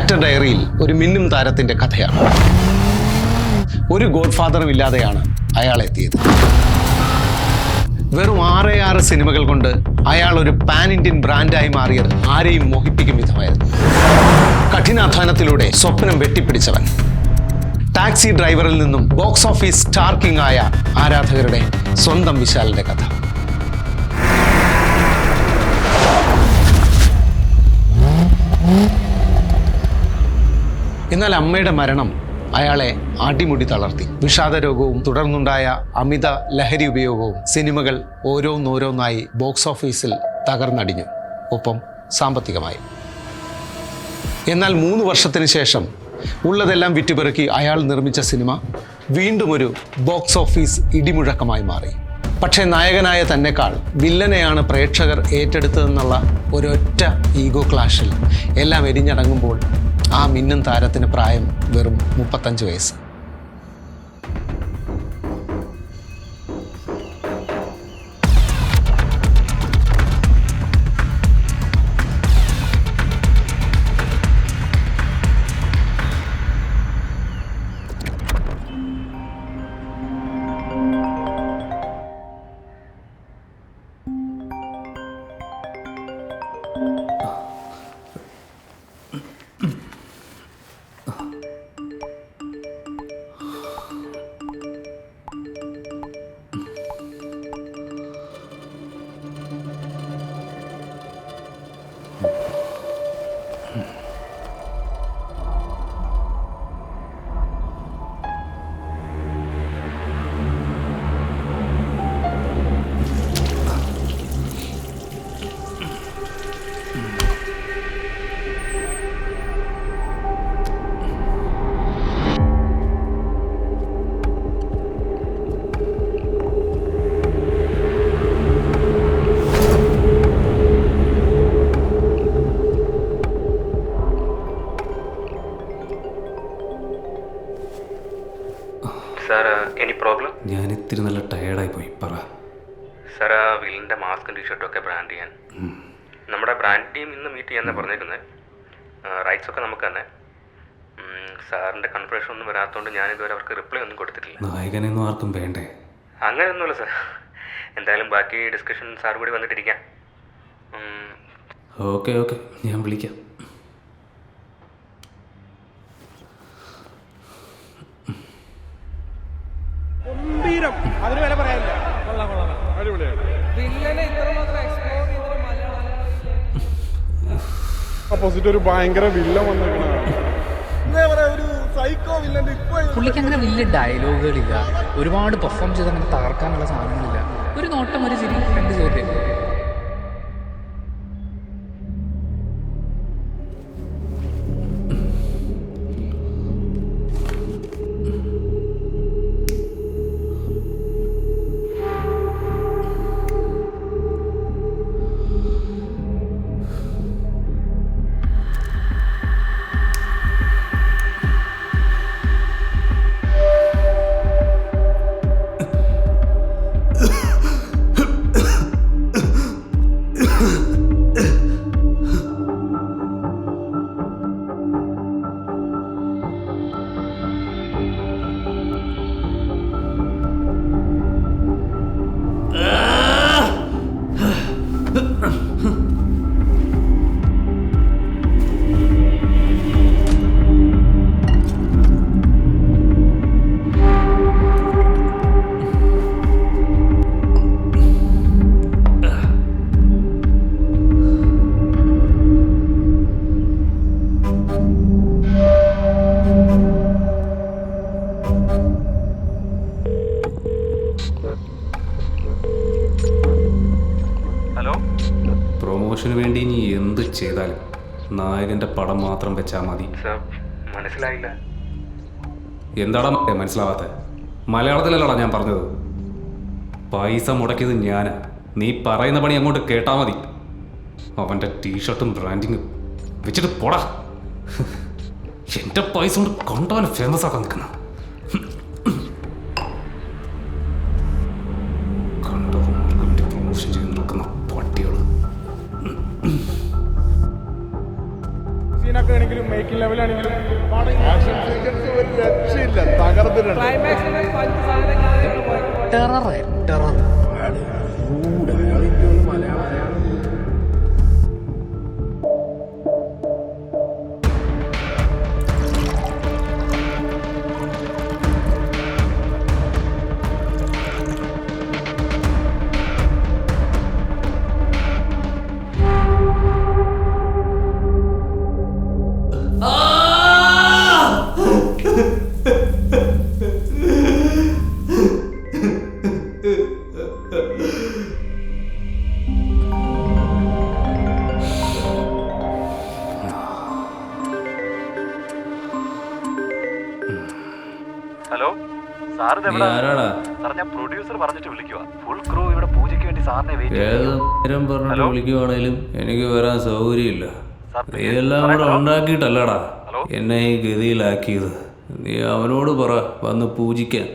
Actor ഡയറിയിൽ ഒരു മിന്നും താരത്തിന്റെ കഥയാണ്. ഒരു ഗോഡ് ഫാദറും ഇല്ലാതെയാണ് അയാൾ എത്തിയത്. വെറും 6 സിനിമകൾ കൊണ്ട് അയാൾ ഒരു പാൻ ഇന്ത്യൻ ബ്രാൻഡായി മാറിയത് ആരെയും മോഹിപ്പിക്കും വിധമായിരുന്നു. കഠിനാധ്വാനത്തിലൂടെ സ്വപ്നം വെട്ടിപ്പിടിച്ചവൻ. ടാക്സി ഡ്രൈവറിൽ നിന്നും ബോക്സ് ഓഫീസ് സ്റ്റാർ കിങ് ആയ ആരാധകരുടെ സ്വന്തം വിശാലിന്റെ കഥ. എന്നാൽ അമ്മയുടെ മരണം അയാളെ അടിമുടി തളർത്തി. വിഷാദരോഗവും തുടർന്നുണ്ടായ അമിത ലഹരി ഉപയോഗവും സിനിമകൾ ഓരോന്നോരോന്നായി ബോക്സ് ഓഫീസിൽ തകർന്നടിഞ്ഞു, ഒപ്പം സാമ്പത്തികമായി. എന്നാൽ 3 വർഷത്തിന് ശേഷം ഉള്ളതെല്ലാം വിറ്റുപെറുക്കി അയാൾ നിർമ്മിച്ച സിനിമ വീണ്ടും ഒരു ബോക്സ് ഓഫീസ് ഇടിമുഴക്കമായി മാറി. പക്ഷേ നായകനായ തന്നെക്കാൾ വില്ലനെയാണ് പ്രേക്ഷകർ ഏറ്റെടുത്തതെന്നുള്ള ഒരൊറ്റ ഈഗോ ക്ലാഷിൽ എല്ലാം എരിഞ്ഞടങ്ങുമ്പോൾ ആ മിന്നും താരത്തിന് പ്രായം വെറും 35 വയസ്സ്. Sir any problem? ഞാൻ ഇത്തിരി നല്ല ടയേർഡായി പോയി. പറ സാർ, ആ വില്ലിൻ്റെ മാസ്കും ടീഷർട്ടും ഒക്കെ ബ്രാൻഡ് ചെയ്യാൻ നമ്മുടെ ബ്രാൻഡ് ടീം ഇന്ന് മീറ്റ് ചെയ്യാൻ പറഞ്ഞേക്കുന്നത്. റൈറ്റ്സ് ഒക്കെ നമുക്ക് തന്നെ. സാറിൻ്റെ കൺഫർമേഷൻ ഒന്നും വരാത്തതുകൊണ്ട് ഞാനിതുവരെ അവർക്ക് റിപ്ലൈ ഒന്നും കൊടുത്തിട്ടില്ല. നായകനൊന്നും ആർക്കും വേണ്ടേ? അങ്ങനെയൊന്നുമില്ല സാർ. എന്തായാലും ബാക്കി ഡിസ്കഷൻ സാർ കൂടി വന്നിട്ടിരിക്കാം. ഓക്കെ ഞാൻ വിളിക്കാം. അതിന് വരെ പറയാനില്ല. ഓപ്പോസിറ്റ് ഒരു ഭയങ്കര വില്ലൻ വന്നിരിക്കണ പുള്ളിക്ക് അങ്ങനെ വലിയ ഡയലോഗുകളില്ല, ഒരുപാട് പെർഫോം ചെയ്ത് അങ്ങനെ തകർക്കാനുള്ള സാധനങ്ങളില്ല. ഒരു നോട്ടം, ഒരു ചിരി, 2 ചോദ്യം. പ്രൊമോഷന് വേണ്ടി നീ എന്ത് ചെയ്താലും നായകൻ്റെ പടം മാത്രം വെച്ചാൽ മതി. മനസ്സിലായില്ല. എന്താടാ മനസ്സിലാവാത്ത? മലയാളത്തിലല്ലടാ ഞാൻ പറഞ്ഞത്. പൈസ മുടക്കിയത് ഞാനാ. നീ പറയുന്ന പണി അങ്ങോട്ട് കേട്ടാൽ മതി. അവൻ്റെ ടീഷർട്ടും ബ്രാൻഡിങ്ങും വെച്ചിട്ട് പോടാ. എൻ്റെ പൈസ കൊണ്ട് കൊണ്ടുപോകാൻ ഫേമസ് ആക്കാൻ നിൽക്കുന്ന പ്രൊമോഷൻ ചെയ്ത് നിൽക്കുന്ന പട്ടികൾ. സീനൊക്കെ ആണെങ്കിലും മേക്കിംഗ് ലെവലാണെങ്കിലും ആക്ഷൻ സീക്വൻസ് ഒരു രക്ഷയില്ല, തകർത്തിട്ടുണ്ട്. ടെറർ ഹലോ, സാർ ആരാടാ? സാർ ഞാൻ പ്രൊഡ്യൂസർ പറഞ്ഞിട്ട് വിളിക്കുക. ഫുൾ ക്രൂ ഇവിടെ പൂജയ്ക്ക് വേണ്ടി സാറിനെ വെയിറ്റ് ഏത് നേരം പറഞ്ഞിട്ട് വിളിക്കുവാണേലും എനിക്ക് വരാൻ സൗകര്യമില്ല. ഇതെല്ലാം കൂടെ ഉണ്ടാക്കിയിട്ടല്ലടാ എന്നെ ഈ ഗതിയിലാക്കിയത്. നീ അവനോട് പറ വന്ന് പൂജിക്കാൻ.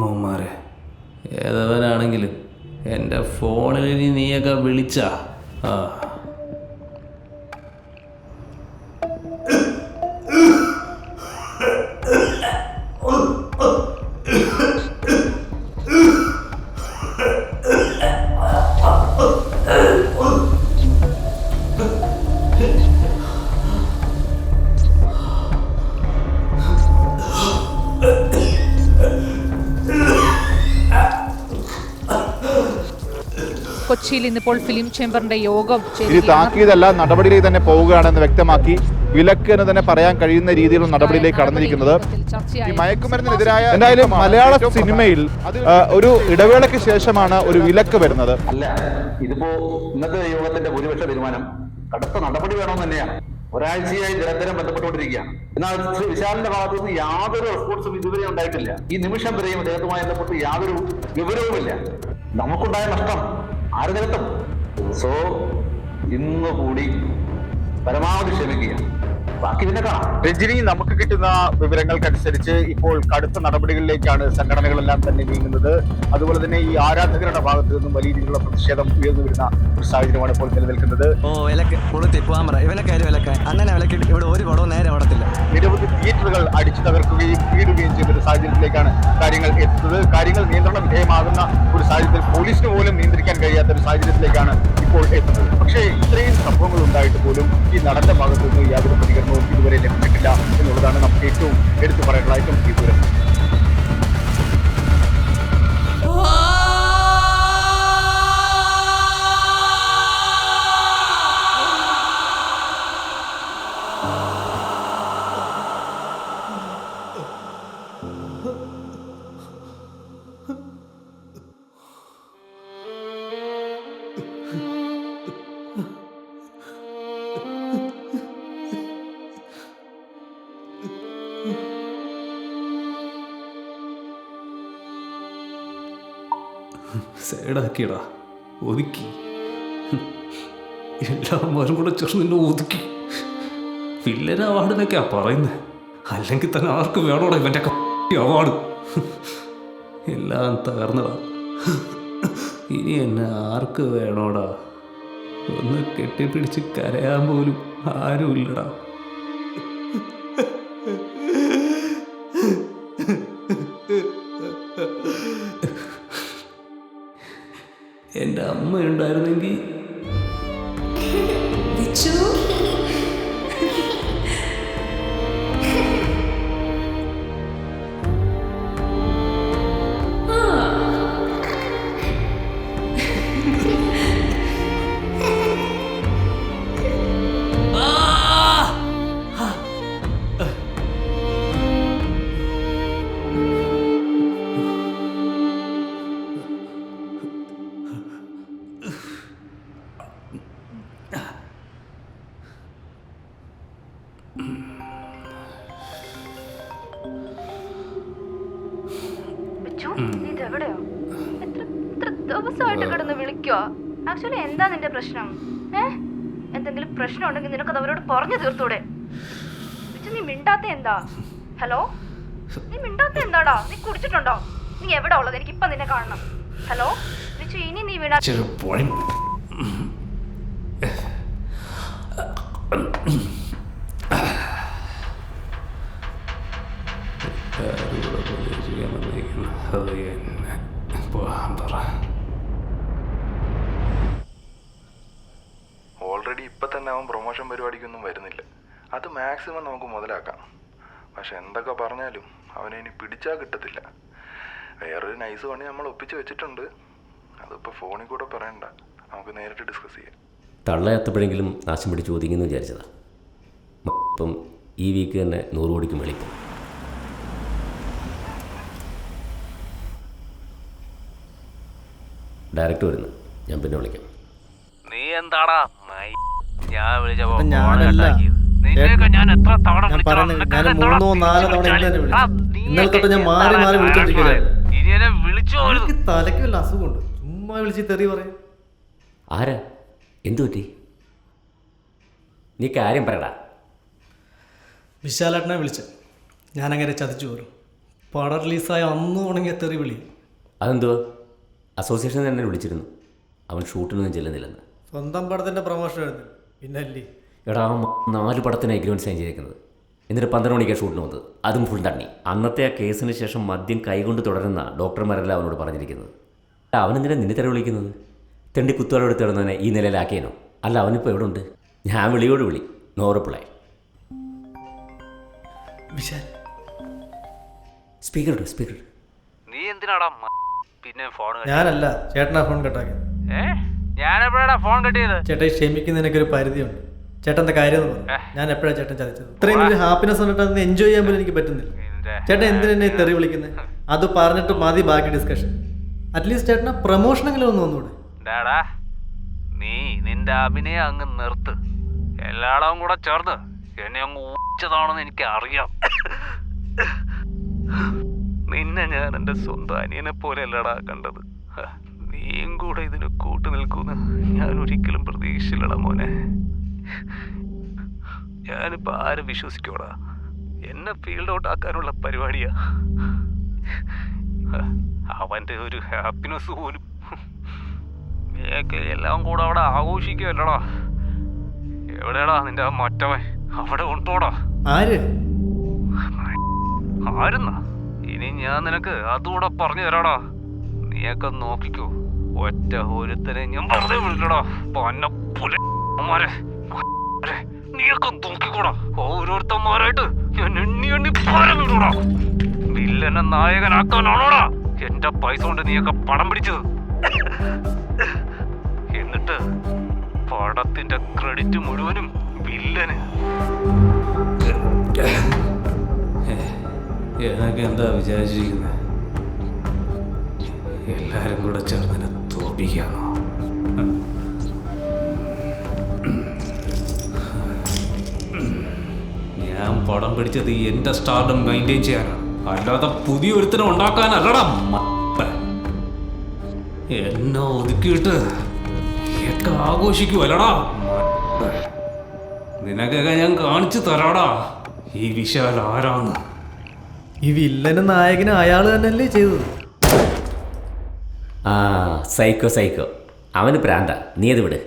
മോന്മാരെ ഏതവനാണെങ്കിലും എൻ്റെ ഫോണിൽ ഇനി നീയൊക്കെ വിളിച്ചാ കൊച്ചിയിൽ ഇന്നിപ്പോൾ ഫിലിം ചേംബറിന്റെ യോഗം ഇനി താക്കീതല്ല, നടപടിയിലേക്ക് തന്നെ പോവുകയാണെന്ന് വ്യക്തമാക്കി വിലക്ക് എന്ന് തന്നെ പറയാൻ കഴിയുന്ന രീതിയിലുള്ള നടപടിയിലേക്ക് കടന്നിരിക്കുന്നത്. ഈ മയക്കുമരുന്നിനെതിരായ എന്തായാലും മലയാള സിനിമയിൽ ഒരു ഇടവേളയ്ക്ക് ശേഷമാണ് ഒരു വിലക്ക് വരുന്നത്. അല്ല, ഇതിപ്പോ ഇന്നത്തെ യോഗത്തിന്റെ ഭൂരിപക്ഷ തീരുമാനം കടുത്ത നടപടി വേണമെന്ന് തന്നെയാണ്. ഒരാഴ്ചയായി നിരന്തരം ബന്ധപ്പെട്ടുകൊണ്ടിരിക്കുകയാണ്. എന്നാൽ ശ്രീ വിശാലിന്റെ ഭാഗത്തു നിന്ന് യാതൊരു റെസ്പോൺസും ഇതുവരെ ഉണ്ടായിട്ടില്ല. ഈ നിമിഷം വരെയും അദ്ദേഹവുമായി ബന്ധപ്പെട്ട് യാതൊരു വിവരവുമില്ല. നമുക്കുണ്ടായ നഷ്ടം ആര് നിരത്തും? സോ ഇന്ന് കൂടി പരമാവധി ക്ഷമിക്കുക, ബാക്കി പിന്നെ കാണാം. രജനി, നമുക്ക് കിട്ടുന്ന വിവരങ്ങൾക്കനുസരിച്ച് ഇപ്പോൾ കടുത്ത നടപടികളിലേക്കാണ് സംഘടനകളെല്ലാം തന്നെ നീങ്ങുന്നത്. അതുപോലെ തന്നെ ഈ ആരാധകരുടെ ഭാഗത്ത് നിന്നും വലിയ രീതിയിലുള്ള പ്രതിഷേധം ഉയർന്നു വരുന്ന ഒരു സാഹചര്യമാണ് ഇപ്പോൾ നിലനിൽക്കുന്നത്. ഇവിടെ ഒരു പടവും നേരെ ഓടത്തില്ല. നിരവധി തിയേറ്ററുകൾ അടിച്ചു തകർക്കുകയും വീടുകയും ചെയ്ത ഒരു സാഹചര്യത്തിലേക്കാണ് കാര്യങ്ങൾ എത്തുന്നത്. കാര്യങ്ങൾ നിയന്ത്രണ വിധേയമാകുന്ന ഒരു സാഹചര്യത്തിൽ പോലീസിന് പോലും നിയന്ത്രിക്കാൻ കഴിയാത്ത ഒരു സാഹചര്യത്തിലേക്കാണ് ഇപ്പോൾ എത്തുന്നത്. പക്ഷേ ഇത്രയും സംഭവങ്ങൾ ഉണ്ടായിട്ട് പോലും ഈ നടന്റെ ഭാഗത്തു നിന്ന് യാതൊരു പ്രതികരണവും ഇതുവരെ ലഭിച്ചിട്ടില്ല എന്നുള്ളതാണ് നമുക്ക് ഏറ്റവും എടുത്തു പറയാനുള്ള ഏറ്റവും വലിയ ദൂരം. സൈഡാക്കിയടാ, ഒതുക്കി. എല്ലാവരും കൂടെ ചേർന്ന് നിന്നെ ഒതുക്കി. വില്ലൻ അവാർഡിനൊക്കെയാ പറയുന്നത്. അല്ലെങ്കിൽ തന്നെ ആർക്ക് വേണോടാ ഇവൻ്റെ അവാർഡ്? എല്ലാം തകർന്നടാ. ഇനി എന്നെ ആർക്ക് വേണോടാ? ഒന്ന് കെട്ടിപ്പിടിച്ച് കരയാൻ പോലും ആരുമില്ലടാ. എൻ്റെ അമ്മ ഉണ്ടായിരുന്നെങ്കിൽ ഇതെവിടെയോ എത്ര ദിവസമായിട്ട് കിടന്ന് വിളിക്കുവാ? ആക്ച്വലി എന്താ നിന്റെ പ്രശ്നം? എന്തെങ്കിലും പ്രശ്നം ഉണ്ടെങ്കിൽ നിനക്കത് അവരോട് പറഞ്ഞു തീർത്തൂടെ? നീ മിണ്ടാത്ത എന്താ? ഹലോ, നീ മിണ്ടാത്ത എന്താടാ? നീ കുടിച്ചിട്ടുണ്ടോ? നീ എവിടെ ഉള്ളത്? എനിക്ക് ഇപ്പൊ നിന്നെ കാണണം. ഹലോ വിച്ചു, ഇനി നീ വീണ ഓൾറെഡി ഇപ്പം തന്നെ അവൻ പ്രൊമോഷൻ പരിപാടിക്കൊന്നും വരുന്നില്ല. അത് മാക്സിമം നമുക്ക് മുതലാക്കാം. പക്ഷെ എന്തൊക്കെ പറഞ്ഞാലും അവനെ ഇനി പിടിച്ചാൽ കിട്ടത്തില്ല. വേറൊരു നൈസ് പണി നമ്മൾ ഒപ്പിച്ച് വെച്ചിട്ടുണ്ട്. അതിപ്പോൾ ഫോണിൽ കൂടെ പറയണ്ട, നമുക്ക് നേരിട്ട് ഡിസ്കസ് ചെയ്യാം. തള്ളയത്തപ്പോഴെങ്കിലും നാശം പിടിച്ച് ഒതുങ്ങിയെന്ന് വിചാരിച്ചതാ. ഇപ്പം ഈ വീക്ക് തന്നെ 100 കോടിക്ക് മേളിക്കും. ഡയറക്റ്റ് വരുന്നു, ഞാൻ പിന്നെ വിളിക്കാം. നീ എന്താടാ ഞാൻ വിളിച്ചപ്പോ ഞാൻ എത്ര തവണ തലയ്ക്ക് വല്ല അസുഖമുണ്ട്, ചുമ്മാ വിളിച്ച് തെറി പറയും. ആരാ? എന്തു പറ്റി? നീ കാര്യം പറയടാ. വിശാലേട്ടനെ വിളിച്ച് ഞാനങ്ങനെ ചതിച്ചു പോലും. പടം റിലീസായ അന്ന് ഉണങ്ങിയ തെറി വിളി. അതെന്തുവാ? അസോസിയേഷൻ തന്നെ വിളിച്ചിരുന്നു, അവൻ ഷൂട്ടിനൊന്നും ചെല്ലുന്നില്ലെന്ന്. സ്വന്തം പടത്തിൻ്റെ പ്രൊമോഷൻ ആയിരുന്നു പിന്നെ അല്ലേ. എടാ, 4 പടത്തിന് എഗ്രിമെൻറ്റ് സൈൻ ചെയ്തേക്കുന്നത്. എന്നിട്ട് 12 മണിക്കാണ് ഷൂട്ടിന് വന്നത്, അതും ഫുൾ തണ്ണി. അന്നത്തെ ആ കേസിന് ശേഷം മദ്യം കൈകൊണ്ട് തുടരുന്ന ഡോക്ടർമാരെല്ലാം അവനോട് പറഞ്ഞിരിക്കുന്നത്. അവനെന്തിനാ നിന്നെ തെറി വിളിക്കുന്നത്? തെണ്ടി കുത്തുവാളെടുത്ത് കിടന്നവനെ ഈ നിലയിലാക്കിയേനോ? അല്ല, അവനിപ്പോൾ എവിടെ ഉണ്ട്? ഞാൻ വിളിയോട് വിളി, no reply. Vishal speaker speaker. നീ എന്തിനാടാ പിന്നെ ഫോൺ? ഞാനല്ല, ചേട്ടനാ ഫോൺ കട്ടാക്കിയത്. ഞാൻ എപ്പോഴാടാ ഫോൺ കട്ടിയത്? ചേട്ടാ, ക്ഷമിക്കുന്നതിനൊക്കെ ഒരു പരിധിയുണ്ട്. ചേട്ടൻ്റെ കാര്യം എന്ന് പറഞ്ഞു, ഞാൻ എപ്പോഴാണ് ചേട്ടൻ ചതിച്ചത്? ഇത്രയും വലിയ ഹാപ്പിനെസ് വന്നിട്ട് എൻജോയ് ചെയ്യാൻ പോലും എനിക്ക് പറ്റുന്നില്ല. ചേട്ടൻ എന്തിനെ തെറി വിളിക്കുന്നത്? അത് പറഞ്ഞിട്ട് മതി ബാക്കി ഡിസ്കഷൻ. അറ്റ്ലീസ്റ്റ് ചേട്ടനാ പ്രൊമോഷനെങ്കിലും ഒന്ന് വന്നൂടെ? ഡാടാ, നീ നിന്റെ അഭിനയം അങ്ങ് നിർത്ത്. എല്ലായിടവും കൂടെ ചേർന്ന് എന്നെ അങ്ങ് ഊച്ചതാണെന്ന് എനിക്ക് അറിയാം. നിന്നെ ഞാൻ എൻ്റെ സ്വന്തം അനിയനെ പോലെ അല്ലടാ കണ്ടത്. നീയും കൂടെ ഇതിന് കൂട്ടു നിൽക്കുമെന്ന് ഞാൻ ഒരിക്കലും പ്രതീക്ഷിച്ചില്ലടാ മോനെ. ഞാനിപ്പോൾ ആര് വിശ്വസിക്കോടാ? എന്നെ ഫീൽഡ് ഔട്ട് ആക്കാനുള്ള പരിപാടിയാ. അവൻ്റെ ഒരു ഹാപ്പിനെസ് പോലും എല്ലാം കൂടെ അവിടെ ആഘോഷിക്കുമല്ലടാ. എവിടെയാടാ നിന്റെ മറ്റവൻ? അവിടെ ഉണ്ടോടാ? ആരുന്നാ? ഇനി ഞാൻ നിനക്ക് അതുകൂടെ പറഞ്ഞു തരാടാ. നീയൊക്കെ നോക്കിക്കോ, ഒറ്റ ഒരുത്തനെ ഞാൻ വെറുതെ വിളിക്കടാ. പന്നപ്പുലമാരെ നീയൊക്കെ നോക്കിക്കോടാ. ഓരോരുത്തന്മാരായിട്ട് ഞാൻ എണ്ണി പാരമിടൂടാ. വില്ലനെ നായകനാക്കാനാണോടാ എന്റെ പൈസ കൊണ്ട് നീയൊക്കെ പടം പിടിച്ചത്? എന്നിട്ട് പടത്തിന്റെ ക്രെഡിറ്റ് മുഴുവനും വില്ലന്. എന്നൊക്കെ എന്താ വിചാരിച്ചിരിക്കുന്നത്? എല്ലാരും കൂടെ ചേർന്ന് തോപ്പിക്കാണോ? ഞാൻ പടം പിടിച്ചത് എന്റെ സ്റ്റാർഡം മെയിൻറ്റെയിൻ ചെയ്യാനാണ്, അല്ലാതെ പുതിയൊരുത്തനെ ഉണ്ടാക്കാനല്ലടാ. എന്നെ ഒതുക്കിയിട്ട് ഒക്കെ ആഘോഷിക്കുവല്ലടാ. നിനക്കൊക്കെ ഞാൻ കാണിച്ചു തരാടാ ഈ വിശാൽ ആരാന്ന്. ഈ വില്ലനും നായകനും അയാൾ തന്നെയല്ലേ ചെയ്തത്? സൈക്കോ സൈക്കോ, അവന് പ്രാന്ത. നീ അത് വിട്.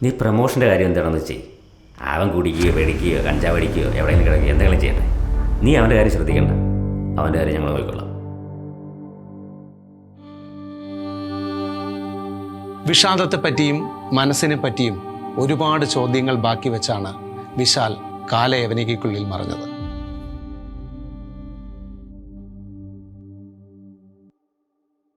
നീ പ്രമോഷൻ്റെ കാര്യം എന്താണെന്ന് ചെയ്യ്. അവൻ കുടിക്കുകയോ പേടിക്കുകയോ കഞ്ചാവ് അടിക്കുകയോ എവിടെയെങ്കിലും കിടക്കുകയോ എന്തെങ്കിലും ചെയ്യട്ടെ. നീ അവൻ്റെ കാര്യം ശ്രദ്ധിക്കണ്ട, അവൻ്റെ കാര്യം ഞങ്ങൾ നോക്കിക്കൊള്ളാം. വിഷാദത്തെപ്പറ്റിയും മനസ്സിനെ പറ്റിയും ഒരുപാട് ചോദ്യങ്ങൾ ബാക്കി വെച്ചാണ് വിശാൽ കാലയവനികയ്ക്കുള്ളിൽ മറഞ്ഞത്.